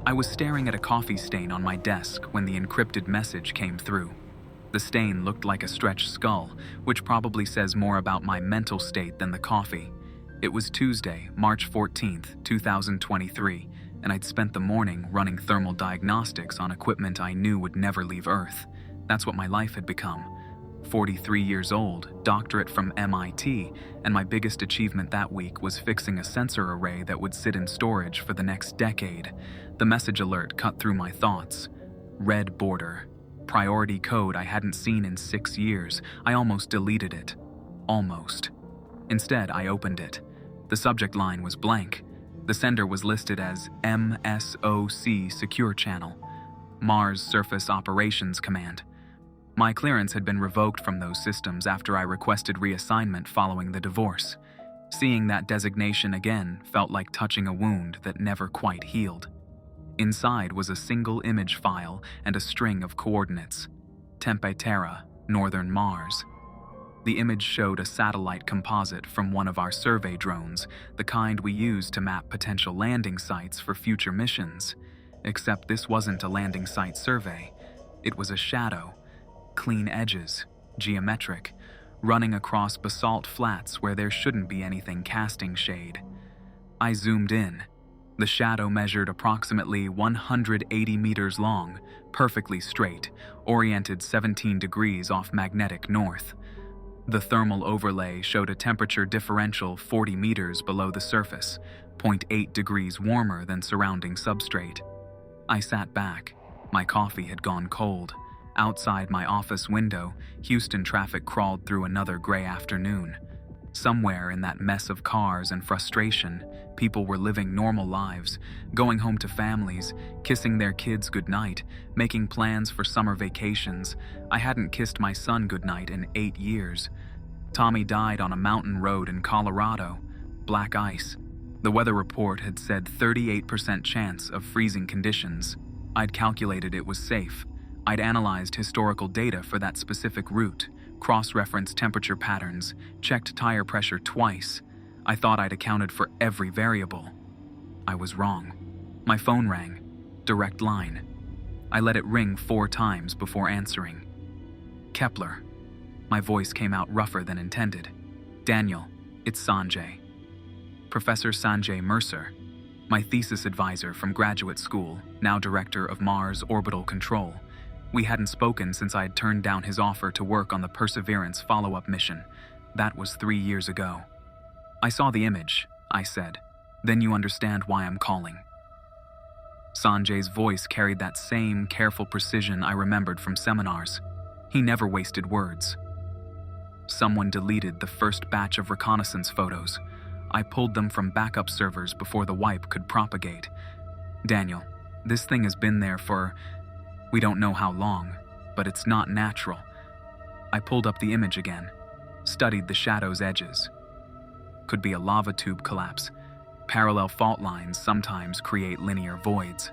I was staring at a coffee stain on my desk when the encrypted message came through. The stain looked like a stretched skull, which probably says more about my mental state than the coffee. It was Tuesday, March 14th, 2023, and I'd spent the morning running thermal diagnostics on equipment I knew would never leave Earth. That's what my life had become. 43 years old, doctorate from MIT, and my biggest achievement that week was fixing a sensor array that would sit in storage for the next decade. The message alert cut through my thoughts. Red border. Priority code I hadn't seen in 6 years. I almost deleted it. Almost. Instead, I opened it. The subject line was blank. The sender was listed as MSOC Secure Channel, Mars Surface Operations Command. My clearance had been revoked from those systems after I requested reassignment following the divorce. Seeing that designation again felt like touching a wound that never quite healed. Inside was a single image file and a string of coordinates. Tempe Terra, northern Mars. The image showed a satellite composite from one of our survey drones, the kind we use to map potential landing sites for future missions. Except this wasn't a landing site survey. It was a shadow. Clean edges, geometric, running across basalt flats where there shouldn't be anything casting shade. I zoomed in. The shadow measured approximately 180 meters long, perfectly straight, oriented 17 degrees off magnetic north. The thermal overlay showed a temperature differential 40 meters below the surface, 0.8 degrees warmer than surrounding substrate. I sat back. My coffee had gone cold. Outside my office window, Houston traffic crawled through another gray afternoon. Somewhere in that mess of cars and frustration, people were living normal lives, going home to families, kissing their kids goodnight, making plans for summer vacations. I hadn't kissed my son goodnight in 8 years. Tommy died on a mountain road in Colorado. Black ice. The weather report had said 38% chance of freezing conditions. I'd calculated it was safe. I'd analyzed historical data for that specific route, cross-referenced temperature patterns, checked tire pressure twice. I thought I'd accounted for every variable. I was wrong. My phone rang. Direct line. I let it ring 4 times before answering. Kepler. My voice came out rougher than intended. Daniel, it's Sanjay. Professor Sanjay Mercer, my thesis advisor from graduate school, now director of Mars Orbital Control. We hadn't spoken since I had turned down his offer to work on the Perseverance follow-up mission. That was 3 years ago. I saw the image, I said. Then you understand why I'm calling. Sanjay's voice carried that same careful precision I remembered from seminars. He never wasted words. Someone deleted the first batch of reconnaissance photos. I pulled them from backup servers before the wipe could propagate. Daniel, this thing has been there for... we don't know how long, but it's not natural. I pulled up the image again, studied the shadow's edges. Could be a lava tube collapse. Parallel fault lines sometimes create linear voids.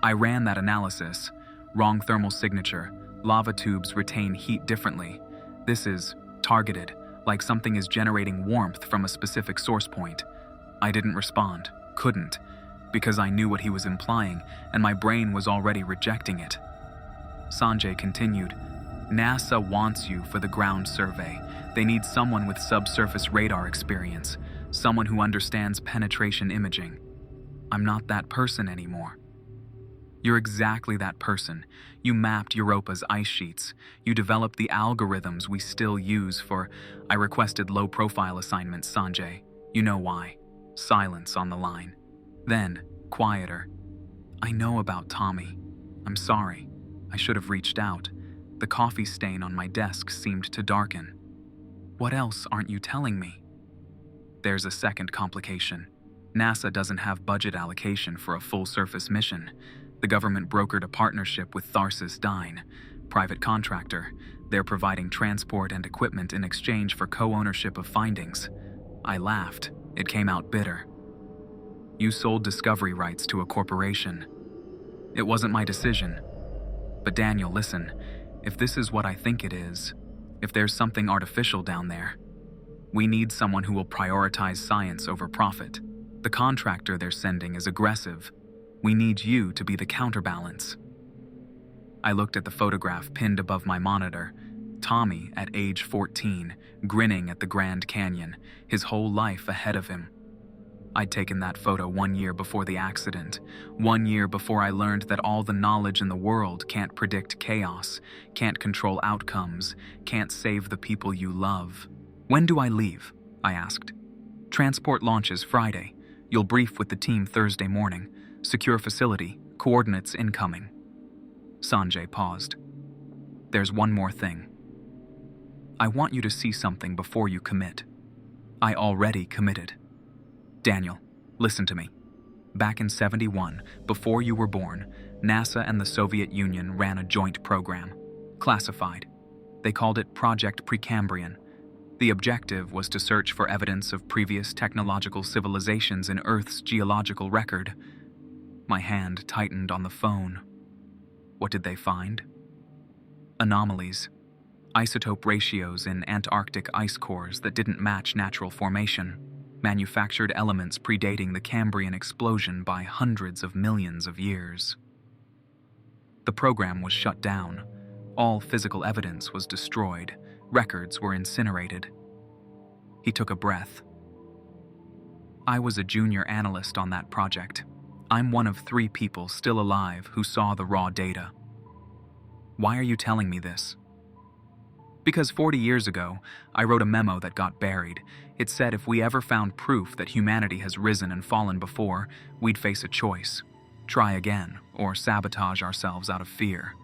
I ran that analysis. Wrong thermal signature. Lava tubes retain heat differently. This is targeted, like something is generating warmth from a specific source point. I didn't respond, couldn't, because I knew what he was implying, and my brain was already rejecting it. Sanjay continued, NASA wants you for the ground survey. They need someone with subsurface radar experience, someone who understands penetration imaging. I'm not that person anymore. You're exactly that person. You mapped Europa's ice sheets. You developed the algorithms we still use for... I requested low-profile assignments, Sanjay. You know why. Silence on the line. Then, quieter. I know about Tommy. I'm sorry. I should have reached out. The coffee stain on my desk seemed to darken. What else aren't you telling me? There's a second complication. NASA doesn't have budget allocation for a full-surface mission. The government brokered a partnership with Tharsis Dyne, private contractor. They're providing transport and equipment in exchange for co-ownership of findings. I laughed. It came out bitter. You sold discovery rights to a corporation. It wasn't my decision. But Daniel, listen, if this is what I think it is, if there's something artificial down there, we need someone who will prioritize science over profit. The contractor they're sending is aggressive. We need you to be the counterbalance." I looked at the photograph pinned above my monitor. Tommy, at age 14, grinning at the Grand Canyon, his whole life ahead of him. I'd taken that photo 1 year before the accident, 1 year before I learned that all the knowledge in the world can't predict chaos, can't control outcomes, can't save the people you love. "When do I leave?" I asked. "Transport launches Friday. You'll brief with the team Thursday morning. Secure facility, coordinates incoming." Sanjay paused. "There's one more thing. I want you to see something before you commit." I already committed. "Daniel, listen to me. Back in '71, before you were born, NASA and the Soviet Union ran a joint program, classified. They called it Project Precambrian. The objective was to search for evidence of previous technological civilizations in Earth's geological record. My hand tightened on the phone. What did they find? Anomalies. Isotope ratios in Antarctic ice cores that didn't match natural formation. Manufactured elements predating the Cambrian explosion by hundreds of millions of years. The program was shut down. All physical evidence was destroyed. Records were incinerated. He took a breath. I was a junior analyst on that project. I'm one of 3 people still alive who saw the raw data. Why are you telling me this? Because 40 years ago, I wrote a memo that got buried. It said if we ever found proof that humanity has risen and fallen before, we'd face a choice. Try again, or sabotage ourselves out of fear.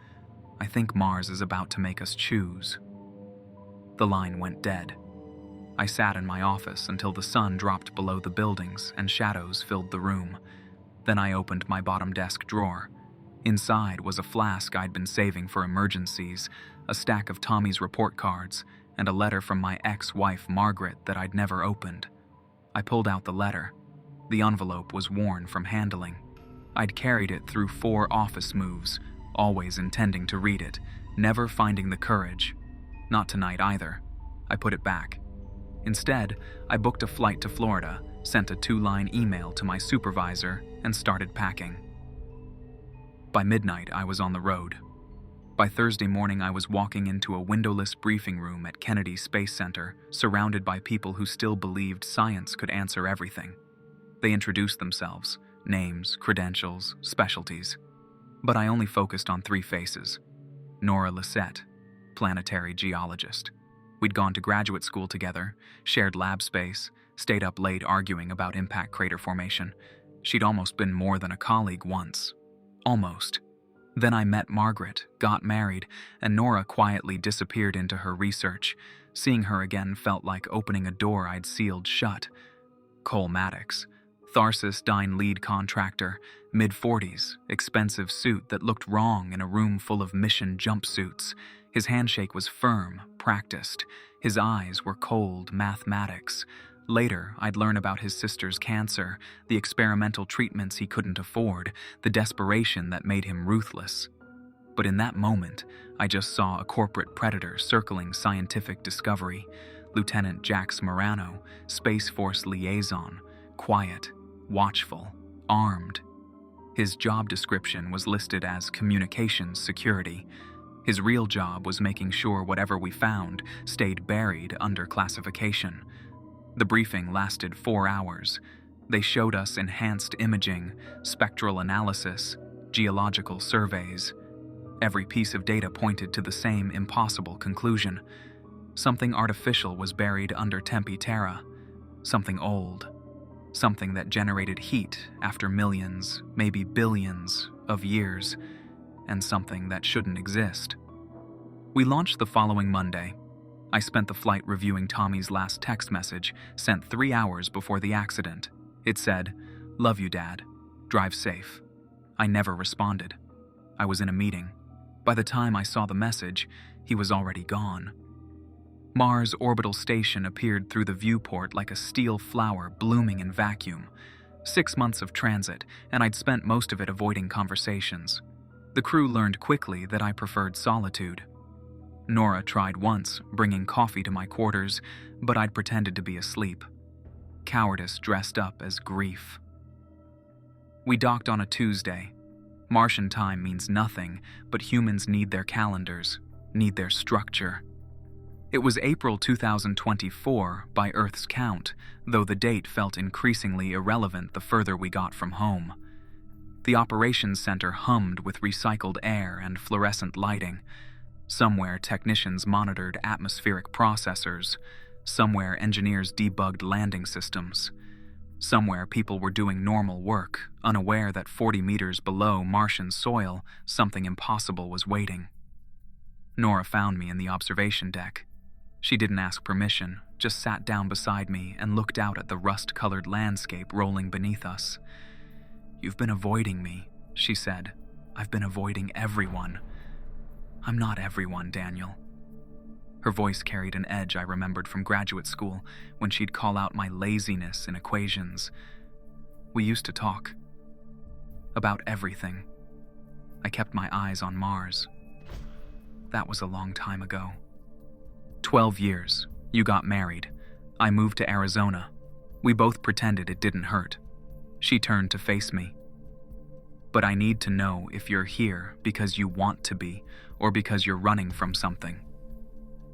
I think Mars is about to make us choose. The line went dead. I sat in my office until the sun dropped below the buildings and shadows filled the room. Then I opened my bottom desk drawer. Inside was a flask I'd been saving for emergencies, a stack of Tommy's report cards, and a letter from my ex-wife Margaret that I'd never opened. I pulled out the letter. The envelope was worn from handling. I'd carried it through 4 office moves, always intending to read it, never finding the courage. Not tonight either. I put it back. Instead, I booked a flight to Florida, sent a 2-line email to my supervisor, and started packing. By midnight, I was on the road. By Thursday morning, I was walking into a windowless briefing room at Kennedy Space Center, surrounded by people who still believed science could answer everything. They introduced themselves, names, credentials, specialties. But I only focused on 3 faces. Norah, planetary geologist. We'd gone to graduate school together, shared lab space, stayed up late arguing about impact crater formation. She'd almost been more than a colleague once. Almost. Then I met Margaret, got married, and Norah quietly disappeared into her research. Seeing her again felt like opening a door I'd sealed shut. Cole Maddox, Tharsis Dine lead contractor, mid-40s, expensive suit that looked wrong in a room full of mission jumpsuits. His handshake was firm, practiced. His eyes were cold mathematics. Later, I'd learn about his sister's cancer, the experimental treatments he couldn't afford, the desperation that made him ruthless. But in that moment, I just saw a corporate predator circling scientific discovery. Lieutenant Jax Morano, Space Force liaison, quiet, watchful, armed. His job description was listed as communications security. His real job was making sure whatever we found stayed buried under classification. The briefing lasted 4 hours. They showed us enhanced imaging, spectral analysis, geological surveys. Every piece of data pointed to the same impossible conclusion. Something artificial was buried under Tempe Terra. Something old. Something that generated heat after millions, maybe billions, of years. And something that shouldn't exist. We launched the following Monday. I spent the flight reviewing Tommy's last text message, sent 3 hours before the accident. It said, "Love you, Dad. Drive safe." I never responded. I was in a meeting. By the time I saw the message, he was already gone. Mars' orbital station appeared through the viewport like a steel flower blooming in vacuum. 6 months of transit, and I'd spent most of it avoiding conversations. The crew learned quickly that I preferred solitude. Norah tried once, bringing coffee to my quarters, but I'd pretended to be asleep. Cowardice dressed up as grief. We docked on a Tuesday. Martian time means nothing, but humans need their calendars, need their structure. It was April 2024 by Earth's count, though the date felt increasingly irrelevant the further we got from home. The operations center hummed with recycled air and fluorescent lighting. Somewhere technicians monitored atmospheric processors. Somewhere engineers debugged landing systems. Somewhere people were doing normal work, unaware that 40 meters below Martian soil, something impossible was waiting. Norah found me in the observation deck. She didn't ask permission, just sat down beside me and looked out at the rust-colored landscape rolling beneath us. "You've been avoiding me," she said. "I've been avoiding everyone." "I'm not everyone, Daniel." Her voice carried an edge I remembered from graduate school when she'd call out my laziness in equations. We used to talk. About everything. I kept my eyes on Mars. That was a long time ago. 12 years. You got married. I moved to Arizona. We both pretended it didn't hurt. She turned to face me. "But I need to know if you're here because you want to be, or because you're running from something."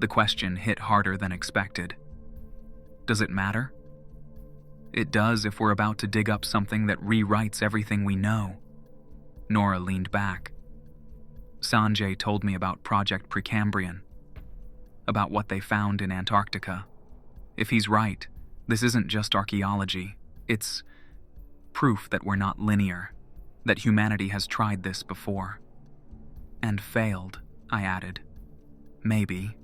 The question hit harder than expected. Does it matter? It does if we're about to dig up something that rewrites everything we know. Norah leaned back. Sanjay told me about Project Precambrian, about what they found in Antarctica. If he's right, this isn't just archaeology. It's proof that we're not linear, that humanity has tried this before. And failed, I added. Maybe.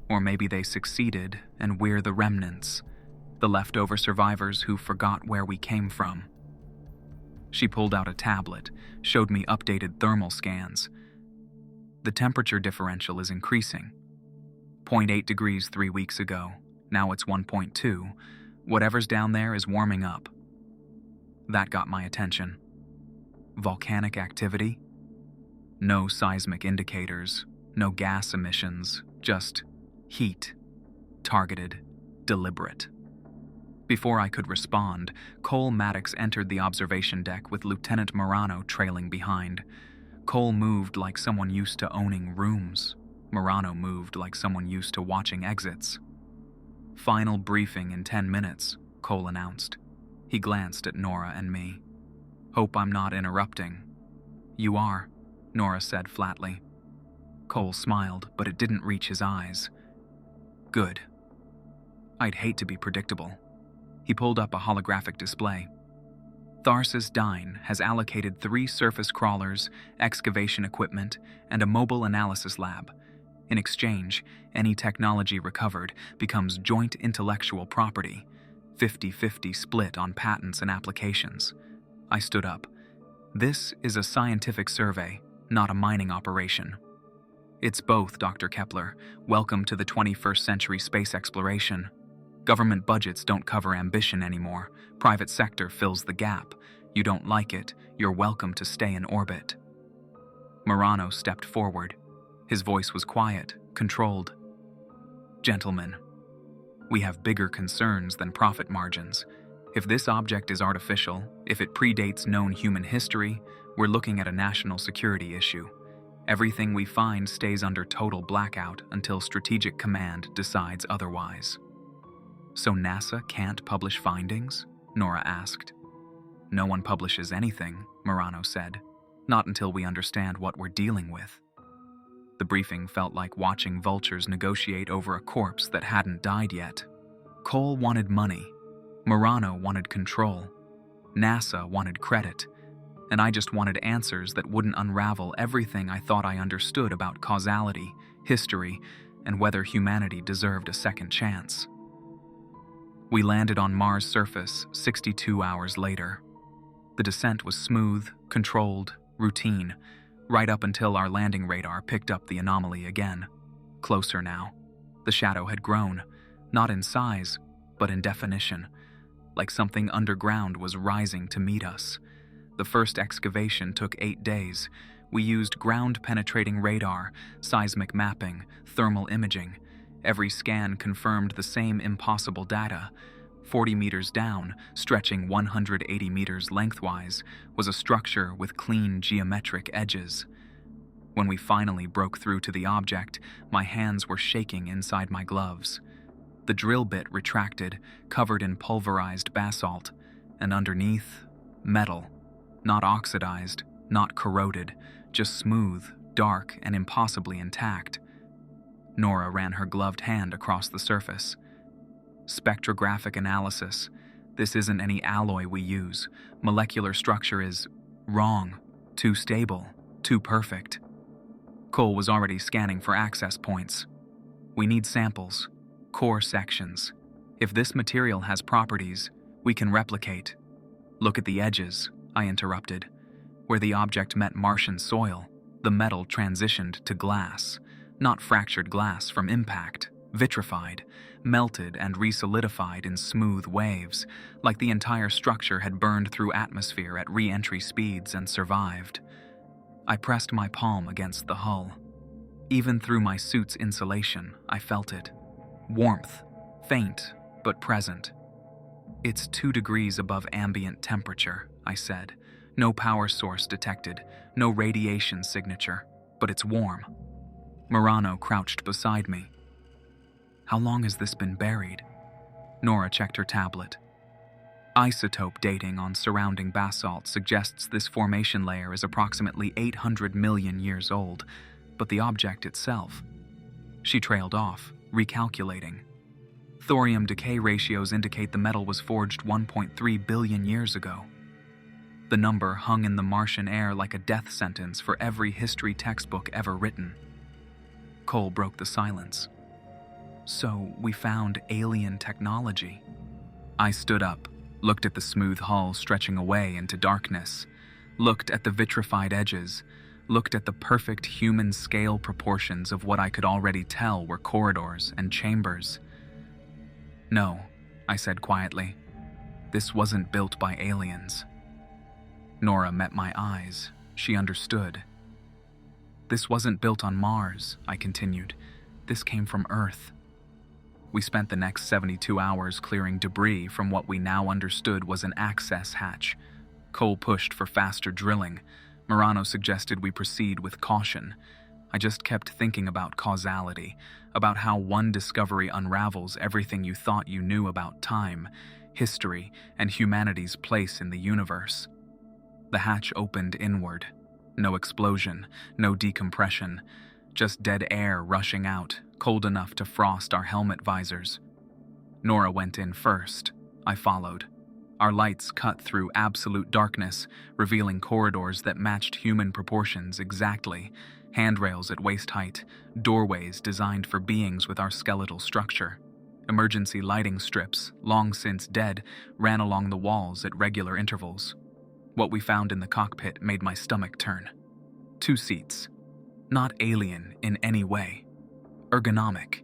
Or maybe they succeeded and we're the remnants, the leftover survivors who forgot where we came from. She pulled out a tablet, showed me updated thermal scans. The temperature differential is increasing. 0.8 degrees 3 weeks ago. Now it's 1.2. Whatever's down there is warming up. That got my attention. Volcanic activity? No seismic indicators, no gas emissions, just heat. Targeted, deliberate. Before I could respond, Cole Maddox entered the observation deck with Lieutenant Morano trailing behind. Cole moved like someone used to owning rooms. Morano moved like someone used to watching exits. "Final briefing in 10 minutes, Cole announced. He glanced at Norah and me. "Hope I'm not interrupting." "You are," Norah said flatly. Cole smiled, but it didn't reach his eyes. "Good. I'd hate to be predictable." He pulled up a holographic display. Tharsis Dine has allocated 3 surface crawlers, excavation equipment, and a mobile analysis lab. In exchange, any technology recovered becomes joint intellectual property, 50-50 split on patents and applications. I stood up. "This is a scientific survey, not a mining operation." "It's both, Dr. Kepler. Welcome to the 21st century space exploration. Government budgets don't cover ambition anymore. Private sector fills the gap. You don't like it, you're welcome to stay in orbit." Morano stepped forward. His voice was quiet, controlled. "Gentlemen, we have bigger concerns than profit margins. If this object is artificial, if it predates known human history, we're looking at a national security issue. Everything we find stays under total blackout until Strategic Command decides otherwise." "So NASA can't publish findings?" Norah asked. "No one publishes anything," Morano said. "Not until we understand what we're dealing with." The briefing felt like watching vultures negotiate over a corpse that hadn't died yet. Cole wanted money. Morano wanted control. NASA wanted credit. And I just wanted answers that wouldn't unravel everything I thought I understood about causality, history, and whether humanity deserved a second chance. We landed on Mars' surface 62 hours later. The descent was smooth, controlled, routine, right up until our landing radar picked up the anomaly again. Closer now. The shadow had grown, not in size, but in definition, like something underground was rising to meet us. The first excavation took 8 days. We used ground-penetrating radar, seismic mapping, thermal imaging. Every scan confirmed the same impossible data. 40 meters down, stretching 180 meters lengthwise, was a structure with clean geometric edges. When we finally broke through to the object, my hands were shaking inside my gloves. The drill bit retracted, covered in pulverized basalt, and underneath, metal. Not oxidized, not corroded, just smooth, dark, and impossibly intact. Norah ran her gloved hand across the surface. Spectrographic analysis. This isn't any alloy we use. Molecular structure is wrong, too stable, too perfect. Cole was already scanning for access points. We need samples, core sections. If this material has properties, we can replicate. Look at the edges, I interrupted. Where the object met Martian soil, the metal transitioned to glass. Not fractured glass from impact, vitrified, melted and resolidified in smooth waves, like the entire structure had burned through atmosphere at re-entry speeds and survived. I pressed my palm against the hull. Even through my suit's insulation, I felt it. Warmth, faint but present. It's 2 degrees above ambient temperature, I said. No power source detected, no radiation signature, but it's warm. Murano crouched beside me. How long has this been buried? Norah checked her tablet. Isotope dating on surrounding basalt suggests this formation layer is approximately 800 million years old, but the object itself. She trailed off, recalculating. Thorium decay ratios indicate the metal was forged 1.3 billion years ago. The number hung in the Martian air like a death sentence for every history textbook ever written. Cole broke the silence. So we found alien technology. I stood up, looked at the smooth hull stretching away into darkness, looked at the vitrified edges, looked at the perfect human scale proportions of what I could already tell were corridors and chambers. No, I said quietly. This wasn't built by aliens. Norah met my eyes. She understood. This wasn't built on Mars, I continued. This came from Earth. We spent the next 72 hours clearing debris from what we now understood was an access hatch. Cole pushed for faster drilling. Murano suggested we proceed with caution. I just kept thinking about causality, about how one discovery unravels everything you thought you knew about time, history, and humanity's place in the universe. The hatch opened inward. No explosion, no decompression, just dead air rushing out, cold enough to frost our helmet visors. Norah went in first. I followed. Our lights cut through absolute darkness, revealing corridors that matched human proportions exactly, handrails at waist height, doorways designed for beings with our skeletal structure. Emergency lighting strips, long since dead, ran along the walls at regular intervals. What we found in the cockpit made my stomach turn. 2 seats. Not alien in any way. Ergonomic.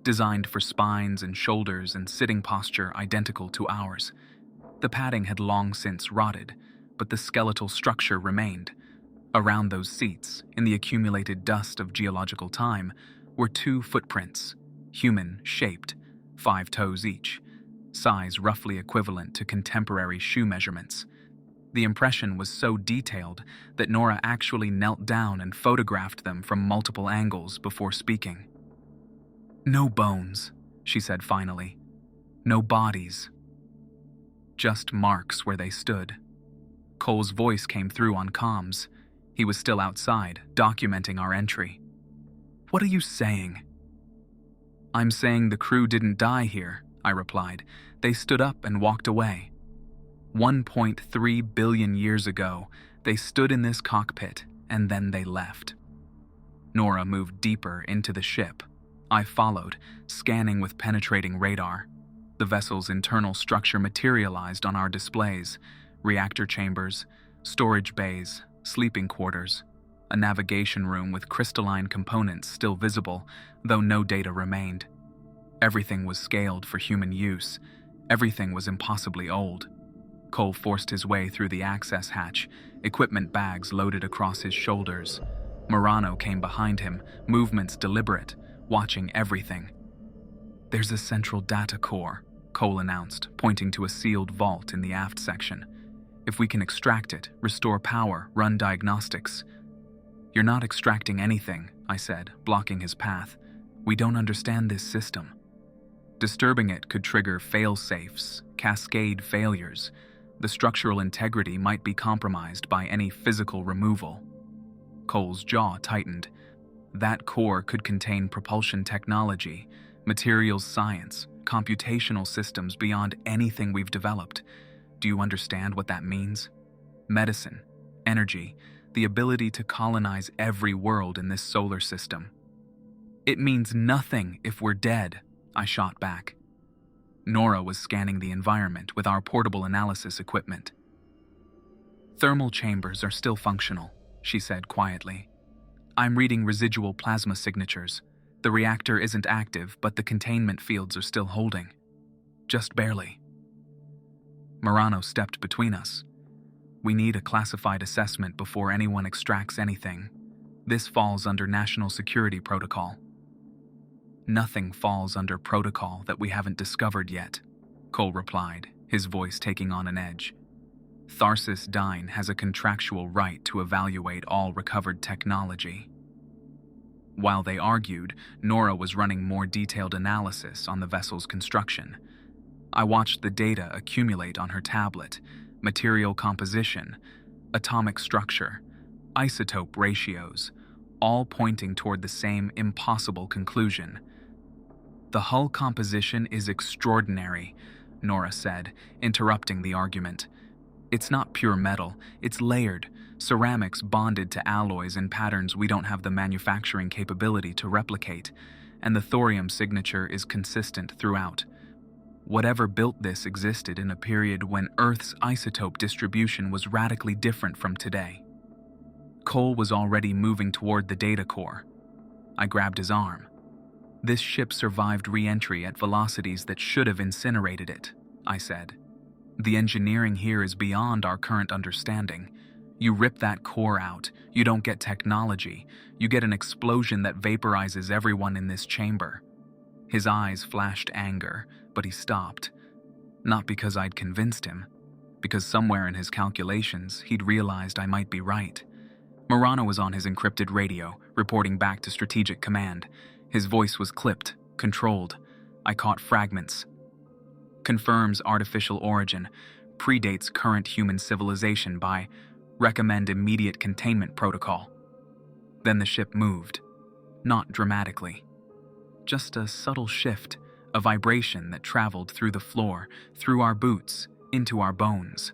Designed for spines and shoulders and sitting posture identical to ours. The padding had long since rotted, but the skeletal structure remained. Around those seats, in the accumulated dust of geological time, were 2 footprints, human-shaped, 5 toes each, size roughly equivalent to contemporary shoe measurements. The impression was so detailed that Norah actually knelt down and photographed them from multiple angles before speaking. No bones, she said finally. No bodies. Just marks where they stood. Cole's voice came through on comms. He was still outside, documenting our entry. What are you saying? I'm saying the crew didn't die here, I replied. They stood up and walked away. 1.3 billion years ago, they stood in this cockpit, and then they left. Norah moved deeper into the ship. I followed, scanning with penetrating radar. The vessel's internal structure materialized on our displays: reactor chambers, storage bays, sleeping quarters, a navigation room with crystalline components still visible, though no data remained. Everything was scaled for human use. Everything was impossibly old. Cole forced his way through the access hatch, equipment bags loaded across his shoulders. Murano came behind him, movements deliberate, watching everything. There's a central data core, Cole announced, pointing to a sealed vault in the aft section. "If we can extract it, restore power, run diagnostics." "You're not extracting anything," I said, blocking his path. "We don't understand this system." Disturbing it could trigger fail-safes, cascade failures. The structural integrity might be compromised by any physical removal. Cole's jaw tightened. That core could contain propulsion technology, materials science, computational systems beyond anything we've developed. Do you understand what that means? Medicine, energy, the ability to colonize every world in this solar system. "It means nothing if we're dead," I shot back. Norah was scanning the environment with our portable analysis equipment. "Thermal chambers are still functional," she said quietly. "I'm reading residual plasma signatures. The reactor isn't active, but the containment fields are still holding. Just barely." Morano stepped between us. "We need a classified assessment before anyone extracts anything. This falls under national security protocol." "Nothing falls under protocol that we haven't discovered yet," Cole replied, his voice taking on an edge. "Tharsis Dine has a contractual right to evaluate all recovered technology." While they argued, Norah was running more detailed analysis on the vessel's construction. I watched the data accumulate on her tablet: material composition, atomic structure, isotope ratios, all pointing toward the same impossible conclusion. "The hull composition is extraordinary," Norah said, interrupting the argument. "It's not pure metal, it's layered, ceramics bonded to alloys in patterns we don't have the manufacturing capability to replicate, and the thorium signature is consistent throughout. Whatever built this existed in a period when Earth's isotope distribution was radically different from today." Cole was already moving toward the data core. I grabbed his arm. "This ship survived re-entry at velocities that should have incinerated it," I said. "The engineering here is beyond our current understanding. You rip that core out, you don't get technology, you get an explosion that vaporizes everyone in this chamber." His eyes flashed anger, but he stopped. Not because I'd convinced him, because somewhere in his calculations he'd realized I might be right. Morano was on his encrypted radio, reporting back to Strategic Command. His voice was clipped, controlled. I caught fragments. "Confirms artificial origin, predates current human civilization by recommend immediate containment protocol." Then the ship moved. Not dramatically. Just a subtle shift, a vibration that traveled through the floor, through our boots, into our bones.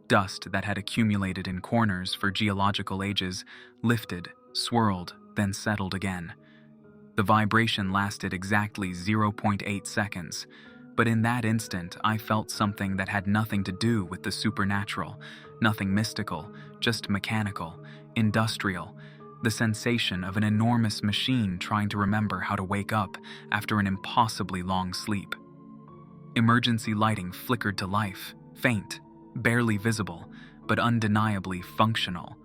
Dust that had accumulated in corners for geological ages lifted, swirled, then settled again. The vibration lasted exactly 0.8 seconds, but in that instant I felt something that had nothing to do with the supernatural, nothing mystical, just mechanical, industrial, the sensation of an enormous machine trying to remember how to wake up after an impossibly long sleep. Emergency lighting flickered to life, faint, barely visible, but undeniably functional.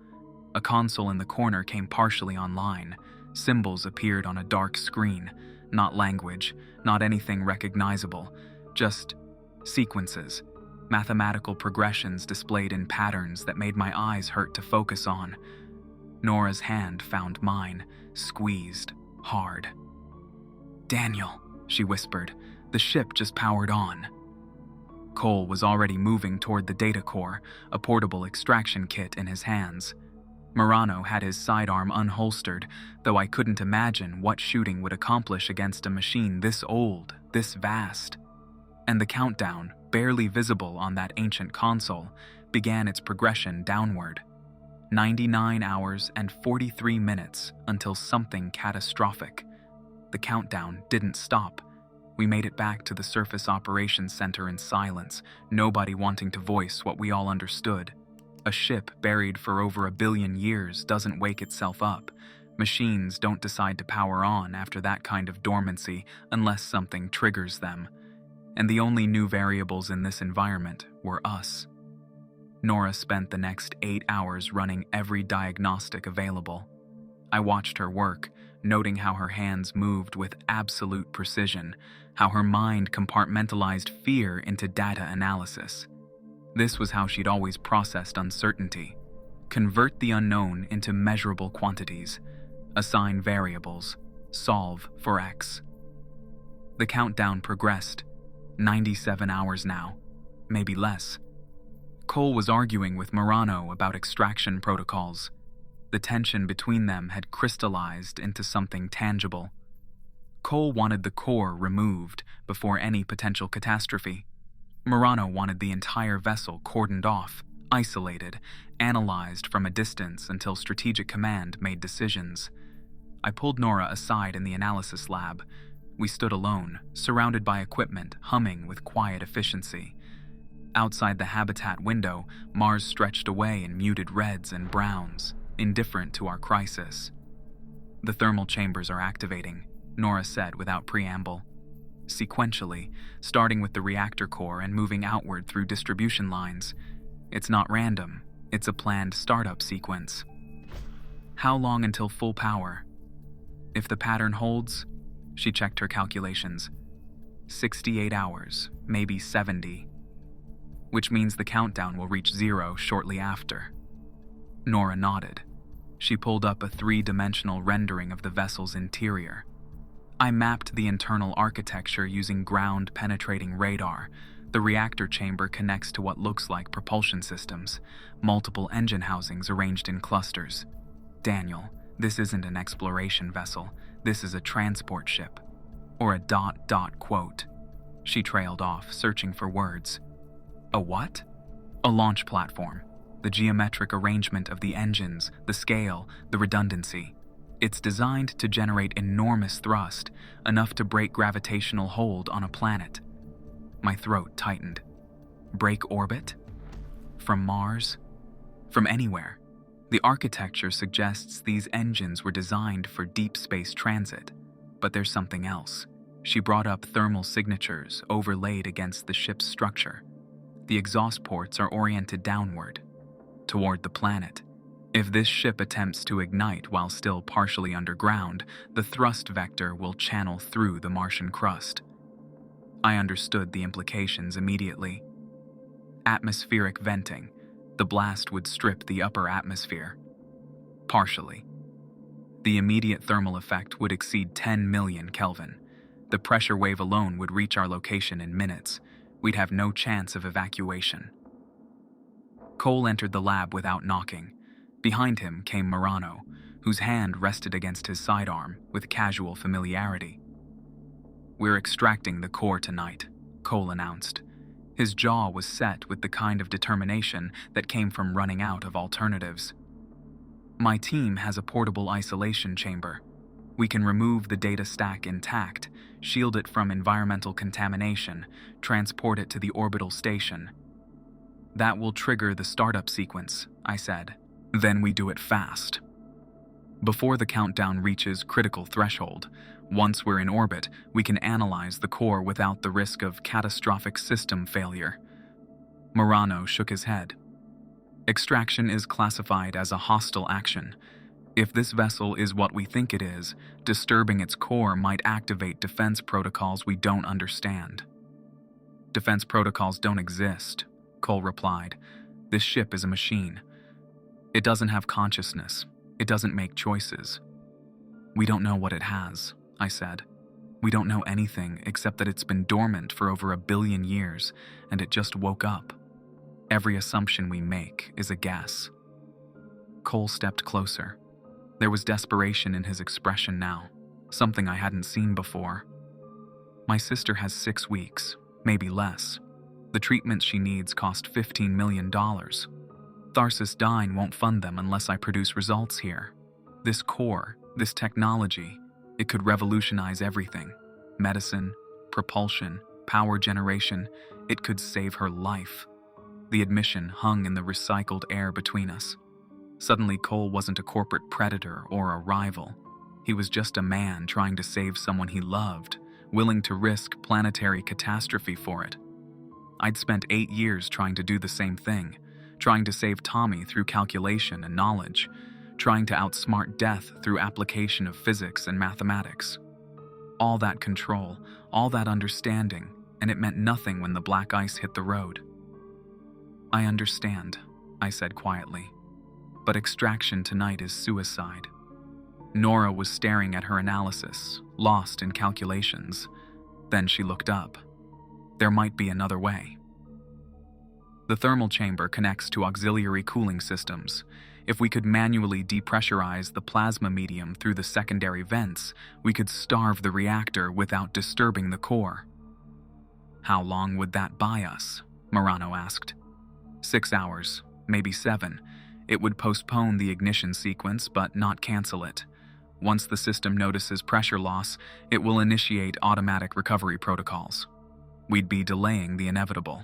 A console in the corner came partially online. Symbols appeared on a dark screen, not language, not anything recognizable, just sequences, mathematical progressions displayed in patterns that made my eyes hurt to focus on. Norah's hand found mine, squeezed, hard. "Daniel," she whispered, "the ship just powered on." Cole was already moving toward the data core, a portable extraction kit in his hands. Morano had his sidearm unholstered, though I couldn't imagine what shooting would accomplish against a machine this old, this vast. And the countdown, barely visible on that ancient console, began its progression downward. 99 hours and 43 minutes until something catastrophic. The countdown didn't stop. We made it back to the Surface Operations Center in silence, nobody wanting to voice what we all understood. A ship buried for over 1 billion years doesn't wake itself up. Machines don't decide to power on after that kind of dormancy unless something triggers them. And the only new variables in this environment were us. Norah spent the next 8 hours running every diagnostic available. I watched her work, noting how her hands moved with absolute precision, how her mind compartmentalized fear into data analysis. This was how she'd always processed uncertainty. Convert the unknown into measurable quantities. Assign variables. Solve for X. The countdown progressed. 97 hours now. Maybe less. Cole was arguing with Morano about extraction protocols. The tension between them had crystallized into something tangible. Cole wanted the core removed before any potential catastrophe. Morano wanted the entire vessel cordoned off, isolated, analyzed from a distance until Strategic Command made decisions. I pulled Norah aside in the analysis lab. We stood alone, surrounded by equipment humming with quiet efficiency. Outside the habitat window, Mars stretched away in muted reds and browns, indifferent to our crisis. "The thermal chambers are activating," Norah said without preamble. Sequentially, starting with the reactor core and moving outward through distribution lines. It's not random, it's a planned startup sequence. "How long until full power?" "If the pattern holds," she checked her calculations, 68 hours, maybe 70. "Which means the countdown will reach 0 shortly after." Norah nodded. She pulled up a 3-dimensional rendering of the vessel's interior. I mapped the internal architecture using ground-penetrating radar. The reactor chamber connects to what looks like propulsion systems, multiple engine housings arranged in clusters. "Daniel, this isn't an exploration vessel. This is a transport ship." Or a ... quote. She trailed off, searching for words. "A what?" "A launch platform. The geometric arrangement of the engines, the scale, the redundancy. It's designed to generate enormous thrust, enough to break gravitational hold on a planet." My throat tightened. Break orbit? From Mars? From anywhere. The architecture suggests these engines were designed for deep space transit. But there's something else. She brought up thermal signatures overlaid against the ship's structure. The exhaust ports are oriented downward, toward the planet. If this ship attempts to ignite while still partially underground, the thrust vector will channel through the Martian crust. I understood the implications immediately. Atmospheric venting. The blast would strip the upper atmosphere. Partially. The immediate thermal effect would exceed 10 million Kelvin. The pressure wave alone would reach our location in minutes. We'd have no chance of evacuation. Cole entered the lab without knocking. Behind him came Morano, whose hand rested against his sidearm with casual familiarity. "We're extracting the core tonight," Cole announced. His jaw was set with the kind of determination that came from running out of alternatives. "My team has a portable isolation chamber. We can remove the data stack intact, shield it from environmental contamination, transport it to the orbital station." "That will trigger the startup sequence," I said. "Then we do it fast. Before the countdown reaches critical threshold, once we're in orbit, we can analyze the core without the risk of catastrophic system failure." Morano shook his head. "Extraction is classified as a hostile action. If this vessel is what we think it is, disturbing its core might activate defense protocols we don't understand." "Defense protocols don't exist," Cole replied. "This ship is a machine. It doesn't have consciousness. It doesn't make choices." "We don't know what it has," I said. "We don't know anything except that it's been dormant for over 1 billion years, and it just woke up. Every assumption we make is a guess." Cole stepped closer. There was desperation in his expression now, something I hadn't seen before. "My sister has 6 weeks, maybe less. The treatments she needs cost $15 million. Tharsis Dine won't fund them unless I produce results here. This core, this technology, it could revolutionize everything. Medicine, propulsion, power generation, it could save her life." The admission hung in the recycled air between us. Suddenly, Cole wasn't a corporate predator or a rival. He was just a man trying to save someone he loved, willing to risk planetary catastrophe for it. I'd spent 8 years trying to do the same thing, trying to save Tommy through calculation and knowledge, trying to outsmart death through application of physics and mathematics. All that control, all that understanding, and it meant nothing when the black ice hit the road. "I understand," I said quietly, "but extraction tonight is suicide." Norah was staring at her analysis, lost in calculations. Then she looked up. There might be another way. The thermal chamber connects to auxiliary cooling systems. If we could manually depressurize the plasma medium through the secondary vents, we could starve the reactor without disturbing the core. "How long would that buy us?" Morano asked. 6 hours, maybe 7. It would postpone the ignition sequence but not cancel it. Once the system notices pressure loss, it will initiate automatic recovery protocols. We'd be delaying the inevitable.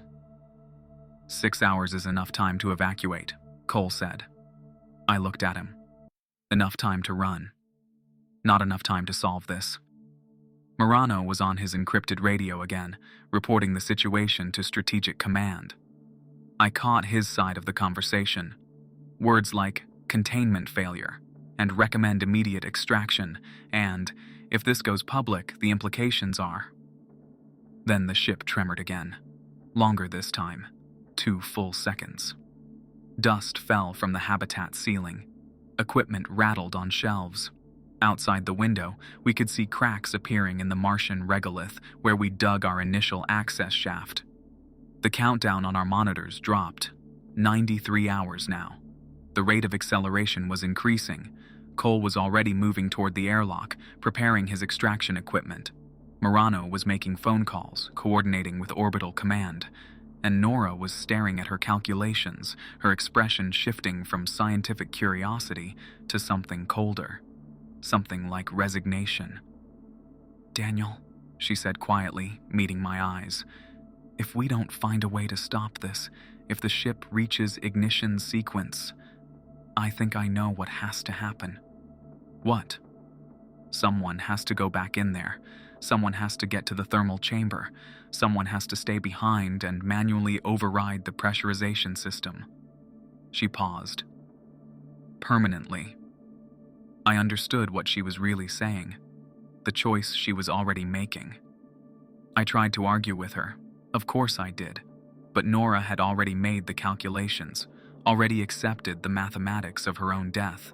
6 hours is enough time to evacuate, Cole said. I looked at him. Enough time to run. Not enough time to solve this. Morano was on his encrypted radio again, reporting the situation to Strategic Command. I caught his side of the conversation. Words like containment failure and recommend immediate extraction and, if this goes public, the implications are. Then the ship tremored again. Longer this time. 2 full seconds. Dust fell from the habitat ceiling. Equipment rattled on shelves. Outside the window, we could see cracks appearing in the Martian regolith where we dug our initial access shaft. The countdown on our monitors dropped. 93 hours now. The rate of acceleration was increasing. Cole was already moving toward the airlock, preparing his extraction equipment. Morano was making phone calls, coordinating with Orbital Command. And Norah was staring at her calculations, her expression shifting from scientific curiosity to something colder. Something like resignation. "Daniel," she said quietly, meeting my eyes, "if we don't find a way to stop this, if the ship reaches ignition sequence, I think I know what has to happen." "What?" "Someone has to go back in there. Someone has to get to the thermal chamber. Someone has to stay behind and manually override the pressurization system." She paused. "Permanently." I understood what she was really saying, the choice she was already making. I tried to argue with her. Of course I did. But Norah had already made the calculations, already accepted the mathematics of her own death.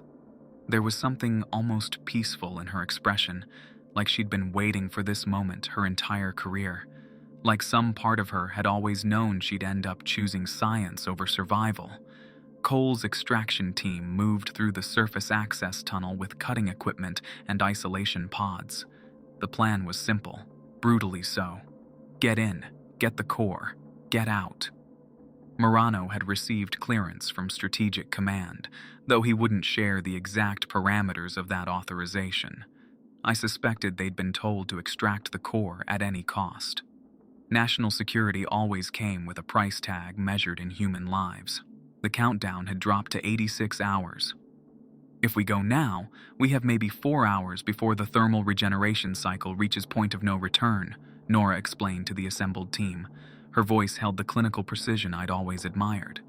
There was something almost peaceful in her expression, like she'd been waiting for this moment her entire career, like some part of her had always known she'd end up choosing science over survival. Cole's extraction team moved through the surface access tunnel with cutting equipment and isolation pods. The plan was simple, brutally so. Get in, get the core, get out. Morano had received clearance from Strategic Command, though he wouldn't share the exact parameters of that authorization. I suspected they'd been told to extract the core at any cost. National security always came with a price tag measured in human lives. The countdown had dropped to 86 hours. If we go now, we have maybe 4 hours before the thermal regeneration cycle reaches point of no return, Norah explained to the assembled team. Her voice held the clinical precision I'd always admired.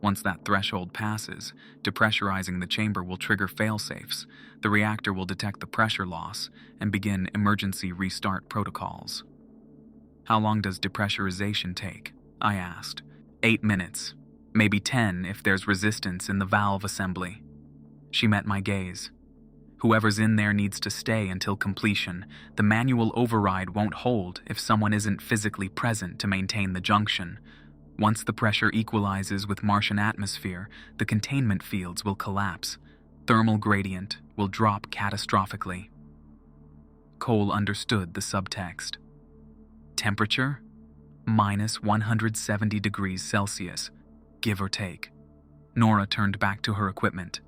Once that threshold passes, depressurizing the chamber will trigger failsafes, the reactor will detect the pressure loss, and begin emergency restart protocols. "How long does depressurization take?" I asked. 8 minutes. Maybe 10 if there's resistance in the valve assembly. She met my gaze. "Whoever's in there needs to stay until completion. The manual override won't hold if someone isn't physically present to maintain the junction. Once the pressure equalizes with Martian atmosphere, the containment fields will collapse. Thermal gradient will drop catastrophically." Cole understood the subtext. "Temperature? Minus 170 degrees Celsius. Give or take." Norah turned back to her equipment.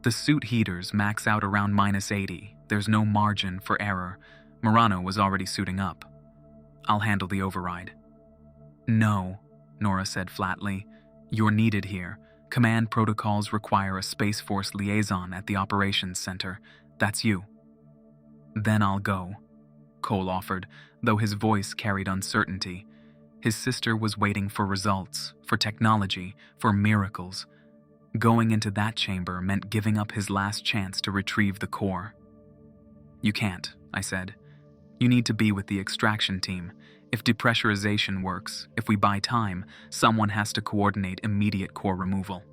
"The suit heaters max out around minus 80. There's no margin for error." Morano was already suiting up. "I'll handle the override." "No," Norah said flatly. "You're needed here. Command protocols require a Space Force liaison at the operations center. That's you." "Then I'll go," Cole offered, though his voice carried uncertainty. His sister was waiting for results, for technology, for miracles. Going into that chamber meant giving up his last chance to retrieve the core. "You can't," I said. "You need to be with the extraction team. If depressurization works, if we buy time, someone has to coordinate immediate core removal."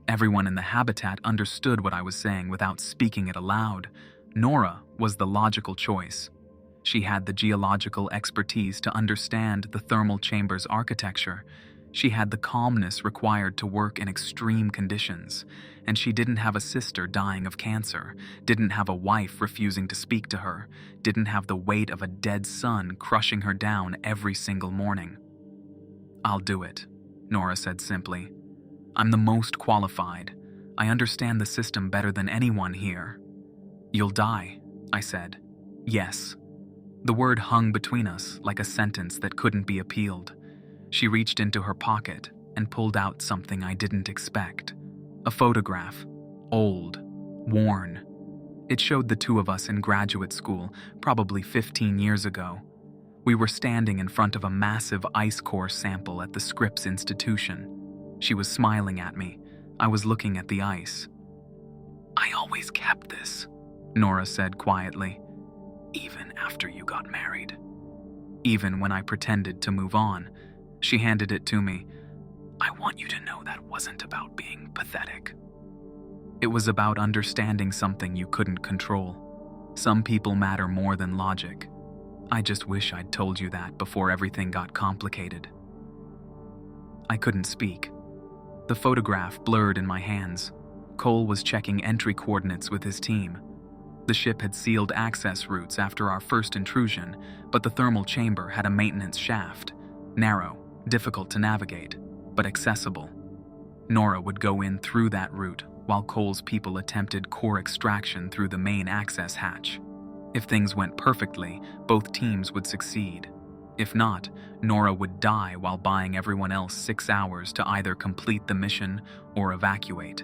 Everyone in the habitat understood what I was saying without speaking it aloud. Norah was the logical choice. She had the geological expertise to understand the thermal chamber's architecture. She had the calmness required to work in extreme conditions. And she didn't have a sister dying of cancer, didn't have a wife refusing to speak to her, didn't have the weight of a dead son crushing her down every single morning. "I'll do it," Norah said simply. "I'm the most qualified. I understand the system better than anyone here." "You'll die," I said. "Yes." The word hung between us like a sentence that couldn't be appealed. She reached into her pocket and pulled out something I didn't expect. A photograph. Old. Worn. It showed the two of us in graduate school, probably 15 years ago. We were standing in front of a massive ice core sample at the Scripps Institution. She was smiling at me. I was looking at the ice. "I always kept this," Norah said quietly. "Even after you got married." Even when I pretended to move on. She handed it to me. "I want you to know that wasn't about being pathetic. It was about understanding something you couldn't control. Some people matter more than logic. I just wish I'd told you that before everything got complicated." I couldn't speak. The photograph blurred in my hands. Cole was checking entry coordinates with his team. The ship had sealed access routes after our first intrusion, but the thermal chamber had a maintenance shaft. Narrow, difficult to navigate, but accessible. Norah would go in through that route, while Cole's people attempted core extraction through the main access hatch. If things went perfectly, both teams would succeed. If not, Norah would die while buying everyone else 6 hours to either complete the mission or evacuate.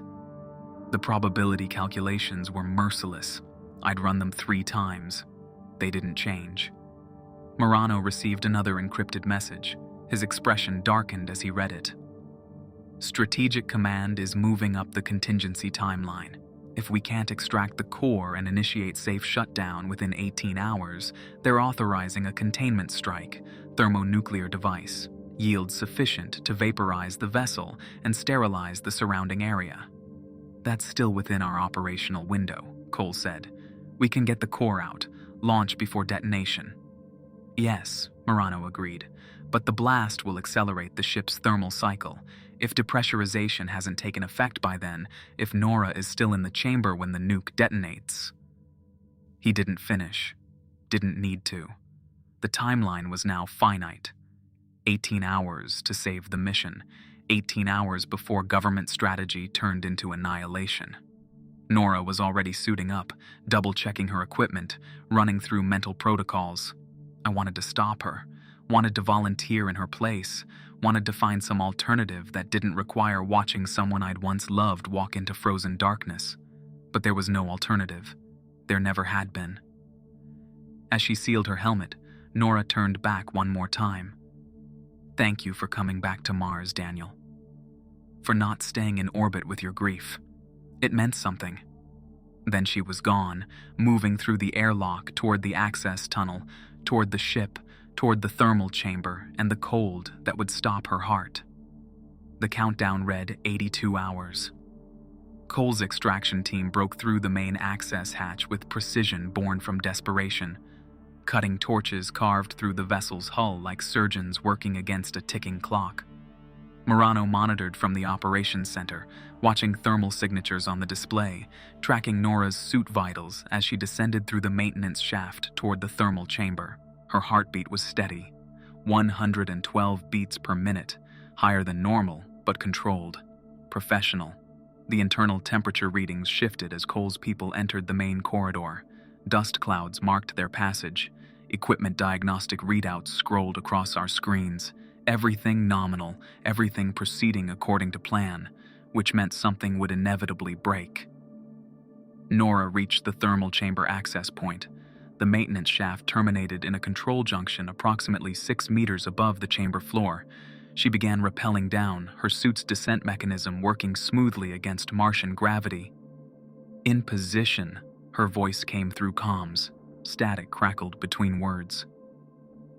The probability calculations were merciless. I'd run them 3 times. They didn't change. Morano received another encrypted message. His expression darkened as he read it. "Strategic Command is moving up the contingency timeline. If we can't extract the core and initiate safe shutdown within 18 hours, they're authorizing a containment strike, thermonuclear device, yield sufficient to vaporize the vessel and sterilize the surrounding area." "That's still within our operational window," Cole said. "We can get the core out, launch before detonation." "Yes," Morano agreed, "but the blast will accelerate the ship's thermal cycle. If depressurization hasn't taken effect by then, if Norah is still in the chamber when the nuke detonates." He didn't finish. Didn't need to. The timeline was now finite. 18 hours to save the mission. 18 hours before government strategy turned into annihilation. Norah was already suiting up, double-checking her equipment, running through mental protocols. I wanted to stop her, wanted to volunteer in her place, wanted to find some alternative that didn't require watching someone I'd once loved walk into frozen darkness. But there was no alternative. There never had been. As she sealed her helmet, Norah turned back one more time. "Thank you for coming back to Mars, Daniel. For not staying in orbit with your grief. It meant something." Then she was gone, moving through the airlock toward the access tunnel, toward the ship, toward the thermal chamber and the cold that would stop her heart. The countdown read 82 hours. Cole's extraction team broke through the main access hatch with precision born from desperation. Cutting torches carved through the vessel's hull like surgeons working against a ticking clock. Morano monitored from the operations center, watching thermal signatures on the display, tracking Norah's suit vitals as she descended through the maintenance shaft toward the thermal chamber. Her heartbeat was steady, 112 beats per minute, higher than normal, but controlled. Professional. The internal temperature readings shifted as Cole's people entered the main corridor. Dust clouds marked their passage. Equipment diagnostic readouts scrolled across our screens. Everything nominal, everything proceeding according to plan, which meant something would inevitably break. Norah reached the thermal chamber access point. The maintenance shaft terminated in a control junction approximately 6 meters above the chamber floor. She began rappelling down, her suit's descent mechanism working smoothly against Martian gravity. "In position," her voice came through comms. Static crackled between words.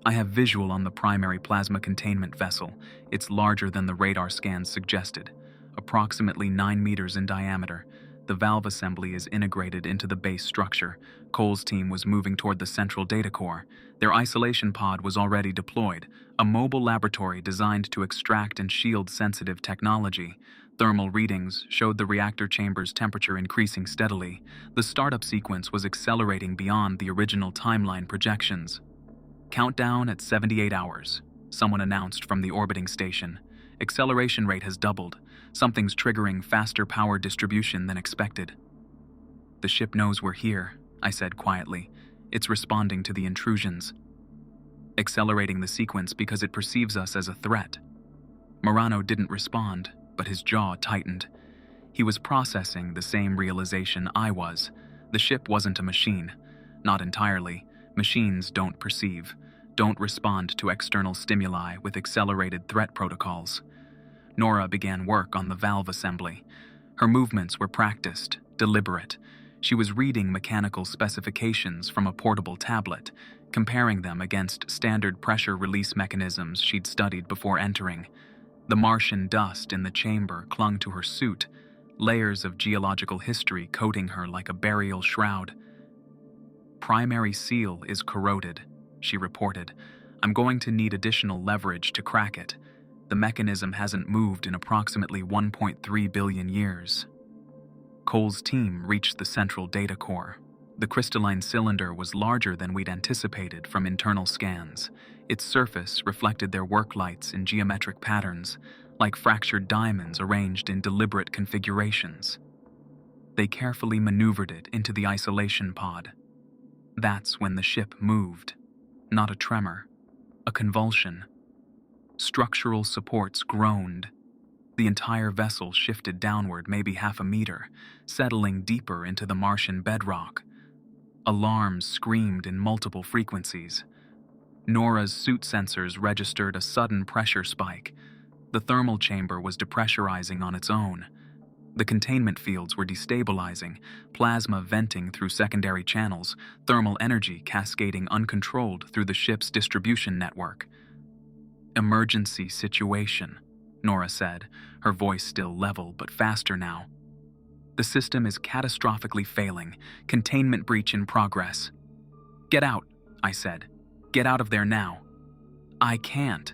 "I have visual on the primary plasma containment vessel. It's larger than the radar scans suggested, approximately 9 meters in diameter. The valve assembly is integrated into the base structure. Cole's team was moving toward the central data core. Their isolation pod was already deployed, a mobile laboratory designed to extract and shield sensitive technology. Thermal readings showed the reactor chamber's temperature increasing steadily. The startup sequence was accelerating beyond the original timeline projections. "Countdown at 78 hours, someone announced from the orbiting station. "Acceleration rate has doubled. Something's triggering faster power distribution than expected." "The ship knows we're here," I said quietly. "It's responding to the intrusions. Accelerating the sequence because it perceives us as a threat." Morano didn't respond, but his jaw tightened. He was processing the same realization I was. The ship wasn't a machine. Not entirely. Machines don't perceive, don't respond to external stimuli with accelerated threat protocols. Norah began work on the valve assembly. Her movements were practiced, deliberate. She was reading mechanical specifications from a portable tablet, comparing them against standard pressure release mechanisms she'd studied before entering. The Martian dust in the chamber clung to her suit, layers of geological history coating her like a burial shroud. "Primary seal is corroded," she reported. "I'm going to need additional leverage to crack it. The mechanism hasn't moved in approximately 1.3 billion years." Cole's team reached the central data core. The crystalline cylinder was larger than we'd anticipated from internal scans. Its surface reflected their work lights in geometric patterns, like fractured diamonds arranged in deliberate configurations. They carefully maneuvered it into the isolation pod. That's when the ship moved. Not a tremor, a convulsion. Structural supports groaned. The entire vessel shifted downward maybe half a meter, settling deeper into the Martian bedrock. Alarms screamed in multiple frequencies. Norah's suit sensors registered a sudden pressure spike. The thermal chamber was depressurizing on its own. The containment fields were destabilizing, plasma venting through secondary channels, thermal energy cascading uncontrolled through the ship's distribution network. "Emergency situation," Norah said, her voice still level but faster now. "The system is catastrophically failing. Containment breach in progress." "Get out," I said. "Get out of there now." "I can't.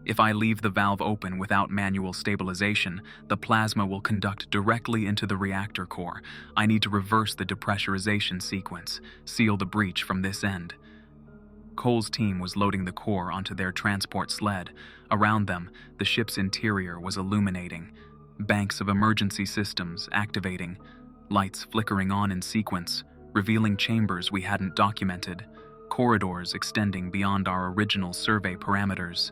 If I leave the valve open without manual stabilization, the plasma will conduct directly into the reactor core. I need to reverse the depressurization sequence, seal the breach from this end." Cole's team was loading the core onto their transport sled. Around them, the ship's interior was illuminating. Banks of emergency systems activating, lights flickering on in sequence, revealing chambers we hadn't documented, corridors extending beyond our original survey parameters.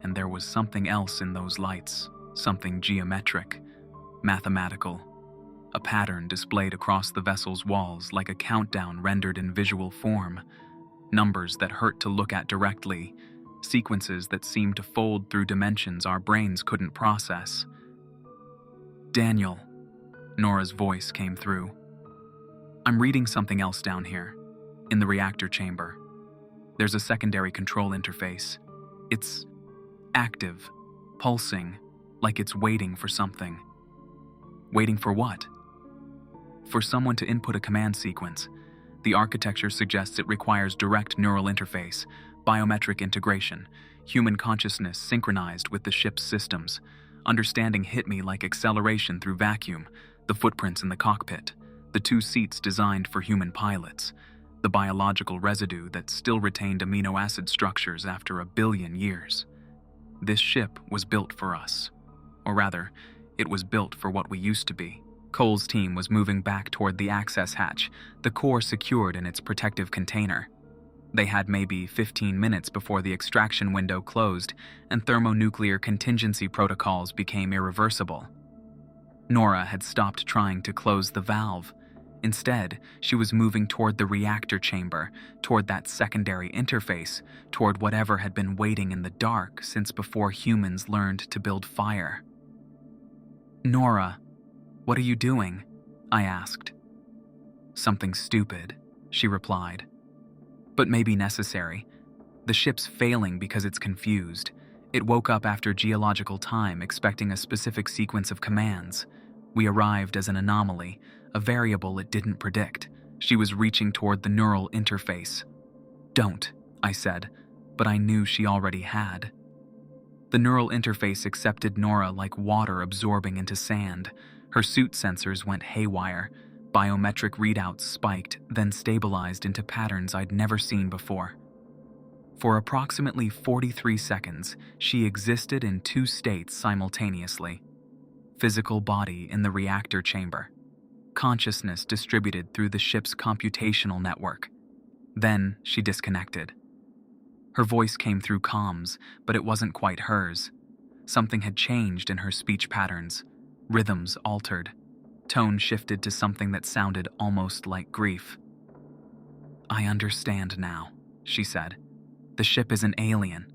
And there was something else in those lights, something geometric, mathematical. A pattern displayed across the vessel's walls like a countdown rendered in visual form. Numbers that hurt to look at directly, sequences that seemed to fold through dimensions our brains couldn't process. "Daniel," Norah's voice came through. "I'm reading something else down here, in the reactor chamber. There's a secondary control interface. It's active, pulsing, like it's waiting for something." "Waiting for what?" "For someone to input a command sequence. The architecture suggests it requires direct neural interface, biometric integration, human consciousness synchronized with the ship's systems. Understanding hit me like acceleration through vacuum, the footprints in the cockpit, the 2 seats designed for human pilots, the biological residue that still retained amino acid structures after 1 billion years. This ship was built for us. Or rather, it was built for what we used to be." Cole's team was moving back toward the access hatch, the core secured in its protective container. They had maybe 15 minutes before the extraction window closed and thermonuclear contingency protocols became irreversible. Norah had stopped trying to close the valve. Instead, she was moving toward the reactor chamber, toward that secondary interface, toward whatever had been waiting in the dark since before humans learned to build fire. "Norah, what are you doing?" I asked. "Something stupid," she replied. "But maybe necessary. The ship's failing because it's confused. It woke up after geological time expecting a specific sequence of commands. We arrived as an anomaly, a variable it didn't predict. She was reaching toward the neural interface." "Don't," I said, but I knew she already had. The neural interface accepted Norah like water absorbing into sand. Her suit sensors went haywire. Biometric readouts spiked, then stabilized into patterns I'd never seen before. For approximately 43 seconds, she existed in two states simultaneously. Physical body in the reactor chamber. Consciousness distributed through the ship's computational network. Then she disconnected. Her voice came through comms, but it wasn't quite hers. Something had changed in her speech patterns. Rhythms altered. Tone shifted to something that sounded almost like grief. "I understand now," she said. "The ship is an alien.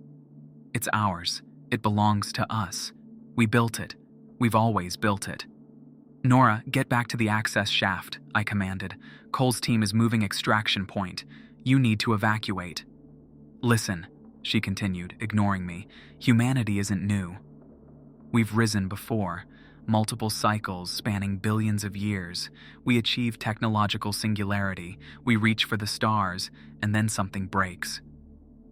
It's ours. It belongs to us. We built it. We've always built it." "Norah, get back to the access shaft," I commanded. "Cole's team is moving extraction point. You need to evacuate." "Listen," she continued, ignoring me. "Humanity isn't new. We've risen before. Multiple cycles spanning billions of years. We achieve technological singularity. We reach for the stars, and then something breaks.